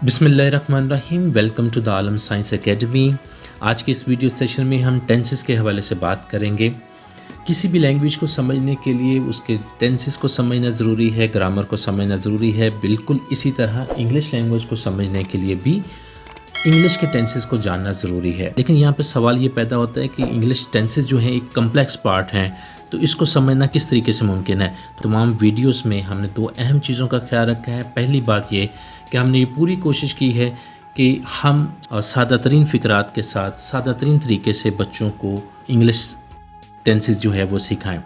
बिस्मिल्लाहिर्रहमानिर्रहीम। Welcome to the Alam science academy. आज के इस वीडियो सेशन में हम टेंसेस के हवाले से बात करेंगे। किसी भी लैंग्वेज को समझने के लिए उसके टेंसेस को समझना ज़रूरी है, ग्रामर को समझना ज़रूरी है। बिल्कुल इसी तरह इंग्लिश लैंग्वेज को समझने के लिए भी इंग्लिश के टेंसेस को जानना ज़रूरी है। लेकिन यहाँ पे सवाल ये पैदा होता है कि इंग्लिश टेंसेस जो हैं एक कम्प्लेक्स पार्ट हैं, तो इसको समझना किस तरीके से मुमकिन है। तमाम वीडियोस में हमने दो अहम चीज़ों का ख्याल रखा है। पहली बात ये कि हमने ये पूरी कोशिश की है कि हम सादा तरीन फ़िक्रात के साथ सादा तरीन तरीके से बच्चों को इंग्लिश टेंसेस जो है वो सिखाएं।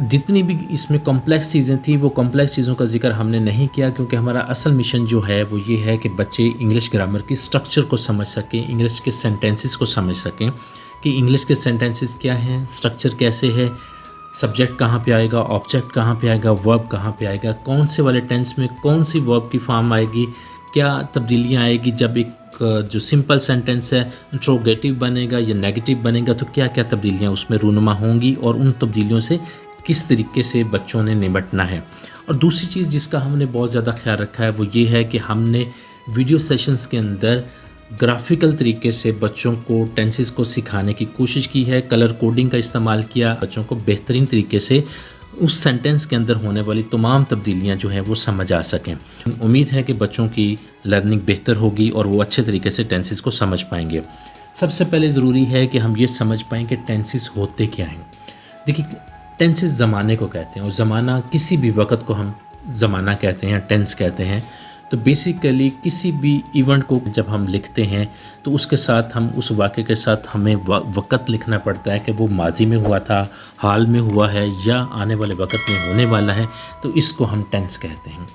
जितनी भी इसमें कॉम्प्लेक्स चीज़ें थी वो कॉम्प्लेक्स चीज़ों का जिक्र हमने नहीं किया, क्योंकि हमारा असल मिशन जो है वो ये है कि बच्चे इंग्लिश ग्रामर की स्ट्रक्चर को समझ सकें, इंग्लिश के सेंटेंसेस को समझ सकें कि इंग्लिश के सेंटेंसेस क्या हैं, स्ट्रक्चर कैसे है, सब्जेक्ट कहाँ पे आएगा, ऑब्जेक्ट कहाँ पे आएगा, वर्ब कहाँ पे आएगा, कौन से वाले टेंस में कौन सी वर्ब की फॉर्म आएगी, क्या तब्दीलियाँ आएगी जब एक जो सिंपल सेंटेंस है इंट्रोगेटिव बनेगा या नेगेटिव बनेगा, तो क्या क्या तब्दीलियाँ उसमें रूनुमा होंगी और उन तब्दीलियों से किस तरीके से बच्चों ने निपटना है। और दूसरी चीज़ जिसका हमने बहुत ज़्यादा ख्याल रखा है वो ये है कि हमने वीडियो सेशंस के अंदर ग्राफिकल तरीके से बच्चों को टेंसेस को सिखाने की कोशिश की है। कलर कोडिंग का इस्तेमाल किया, बच्चों को बेहतरीन तरीके से उस सेंटेंस के अंदर होने वाली तमाम तब्दीलियां जो हैं वो समझ आ सकें। उम्मीद है कि बच्चों की लर्निंग बेहतर होगी और वो अच्छे तरीके से टेंसेस को समझ पाएंगे। सबसे पहले ज़रूरी है कि हम ये समझ पाएँ कि टेंसेस होते क्या हैं। देखिए, टेंसेस ज़माने को कहते हैं और ज़माना किसी भी वक्त को हम ज़माना कहते हैं, टेंस कहते हैं। तो बेसिकली किसी भी इवेंट को जब हम लिखते हैं तो उसके साथ हम उस वाक़े के साथ हमें वक़्त लिखना पड़ता है कि वो माजी में हुआ था, हाल में हुआ है या आने वाले वक़्त में होने वाला है, तो इसको हम टेंस कहते हैं।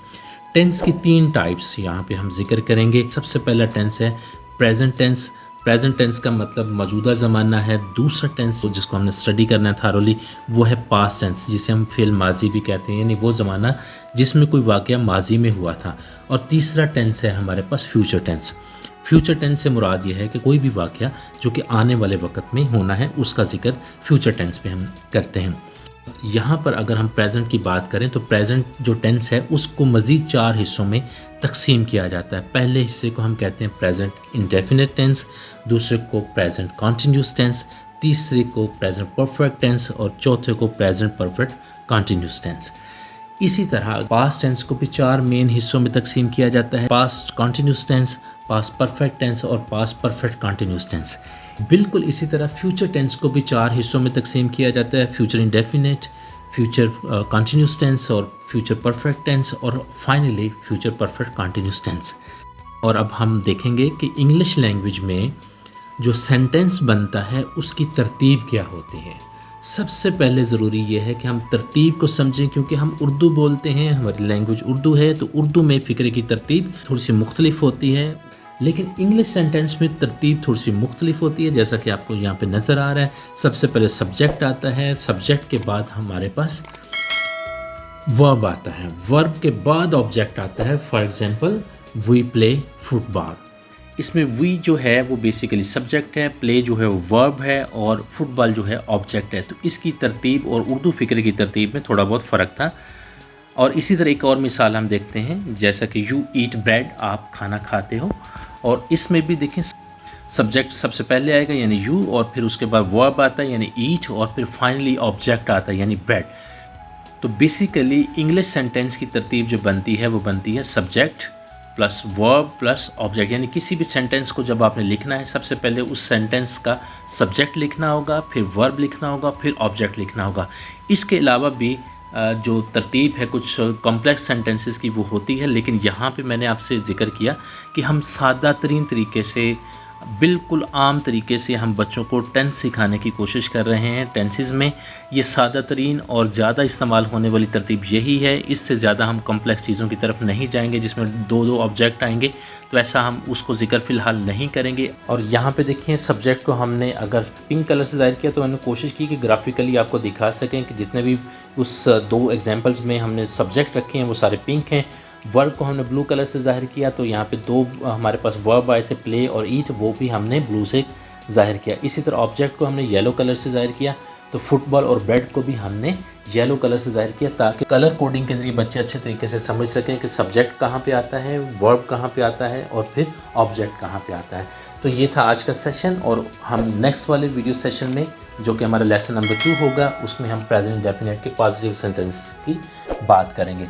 टेंस की 3 टाइप्स यहाँ पे हम जिक्र करेंगे। सबसे पहला टेंस है प्रेजेंट टेंस। प्रेजेंट टेंस का मतलब मौजूदा ज़माना है। दूसरा टेंस जिसको हमने स्टडी करना है थारोली वो है पास्ट टेंस, जिसे हम फ़िल माजी भी कहते हैं, यानी वो ज़माना जिसमें कोई वाक़या माजी में हुआ था। और तीसरा टेंस है हमारे पास फ्यूचर टेंस। फ्यूचर टेंस से मुराद ये है कि कोई भी वाक़या जो कि आने वाले वक्त में होना है उसका ज़िक्र फ्यूचर टेंस पे हम करते हैं। यहाँ पर अगर हम प्रेजेंट की बात करें तो प्रेजेंट जो टेंस है उसको मज़ीद 4 हिस्सों में तकसीम किया जाता है। पहले हिस्से को हम कहते हैं प्रेजेंट इंडेफिनिट टेंस, दूसरे को प्रेजेंट कॉन्टीन्यूस टेंस, तीसरे को प्रेजेंट परफेक्ट टेंस और चौथे को प्रेजेंट परफेक्ट कॉन्टीन्यूस टेंस। इसी तरह पास्ट टेंस को भी 4 मेन हिस्सों में तकसीम किया जाता है। Past continuous tense, past perfect tense और पास्ट परफेक्ट कॉन्टीन्यूस टेंस। बिल्कुल इसी तरह फ्यूचर टेंस को भी 4 हिस्सों में तकसीम किया जाता है। Future indefinite, future continuous tense और फ्यूचर परफेक्ट टेंस और finally future perfect continuous tense. और अब हम देखेंगे कि इंग्लिश लैंग्वेज में जो सेंटेंस बनता है उसकी तरतीब क्या होती है। सबसे पहले ज़रूरी ये है कि हम तरतीब को समझें, क्योंकि हम उर्दू बोलते हैं, हमारी लैंग्वेज उर्दू है, तो उर्दू में फ़िक्रे की तरतीब थोड़ी सी मुख्तलिफ होती है, लेकिन इंग्लिश सेंटेंस में तरतीब थोड़ी सी मुख्तलिफ होती है। जैसा कि आपको यहाँ पे नज़र आ रहा है, सबसे पहले सब्जेक्ट आता है, सब्जेक्ट के बाद हमारे पास वर्ब आता है, वर्ब के बाद ऑब्जेक्ट आता है। For example we play football. इसमें वी जो है वो बेसिकली सब्जेक्ट है, प्ले जो है वो वर्ब है और फुटबॉल जो है ऑब्जेक्ट है। तो इसकी तरतीब और उर्दू फ़िक्रे की तरतीब में थोड़ा बहुत फ़र्क था। और इसी तरह एक और मिसाल हम देखते हैं, जैसा कि यू ईट ब्रेड, आप खाना खाते हो, और इसमें भी देखें सब्जेक्ट सबसे पहले आएगा यानी यू, और फिर उसके बाद वर्ब आता है यानी ईट, और फिर फाइनली ऑब्जेक्ट आता है यानी ब्रेड। तो बेसिकली इंग्लिश सेंटेंस की तरतीब जो बनती है वो बनती है subject plus verb plus object. यानी किसी भी सेंटेंस को जब आपने लिखना है सबसे पहले उस सेंटेंस का सब्जेक्ट लिखना होगा, फिर वर्ब लिखना होगा, फिर ऑब्जेक्ट लिखना होगा। इसके अलावा भी जो तरतीब है कुछ कॉम्प्लेक्स सेंटेंसेस की वो होती है, लेकिन यहाँ पे मैंने आपसे ज़िक्र किया कि हम सादा तरीन तरीके से, बिल्कुल आम तरीके से हम बच्चों को टेंस सिखाने की कोशिश कर रहे हैं। टेंसेस में ये सादा तरीन और ज़्यादा इस्तेमाल होने वाली तरतीब यही है। इससे ज़्यादा हम कॉम्प्लेक्स चीज़ों की तरफ नहीं जाएंगे जिसमें 2-2 ऑब्जेक्ट आएंगे, तो ऐसा हम उसको ज़िक्र फ़िलहाल नहीं करेंगे। और यहाँ पे देखिए सब्जेक्ट को हमने अगर पिंक कलर से ज़ाहिर किया तो मैंने कोशिश की कि ग्राफिकली आपको दिखा सकें कि जितने भी उस 2 एग्जाम्पल्स में हमने सब्जेक्ट रखे हैं वो सारे पिंक हैं। वर्ब को हमने ब्लू कलर से ज़ाहिर किया, तो यहाँ पे 2 हमारे पास वर्ब आए थे, प्ले और ईट, वो भी हमने ब्लू से ज़ाहिर किया। इसी तरह ऑब्जेक्ट को हमने येलो कलर से ज़ाहिर किया, तो फुटबॉल और ब्रेड को भी हमने येलो कलर से ज़ाहिर किया, ताकि कलर कोडिंग के ज़रिए बच्चे अच्छे तरीके से समझ सकें कि सब्जेक्ट कहाँ पे आता है, वर्ब कहाँ पे आता है और फिर ऑब्जेक्ट कहाँ पे आता है। तो ये था आज का सेशन, और हम नेक्स्ट वाले वीडियो सेशन में, जो कि हमारा लेसन नंबर 2 होगा, उसमें हम प्रेजेंट डेफिनेट के पॉजिटिव सेंटेंसेस की बात करेंगे।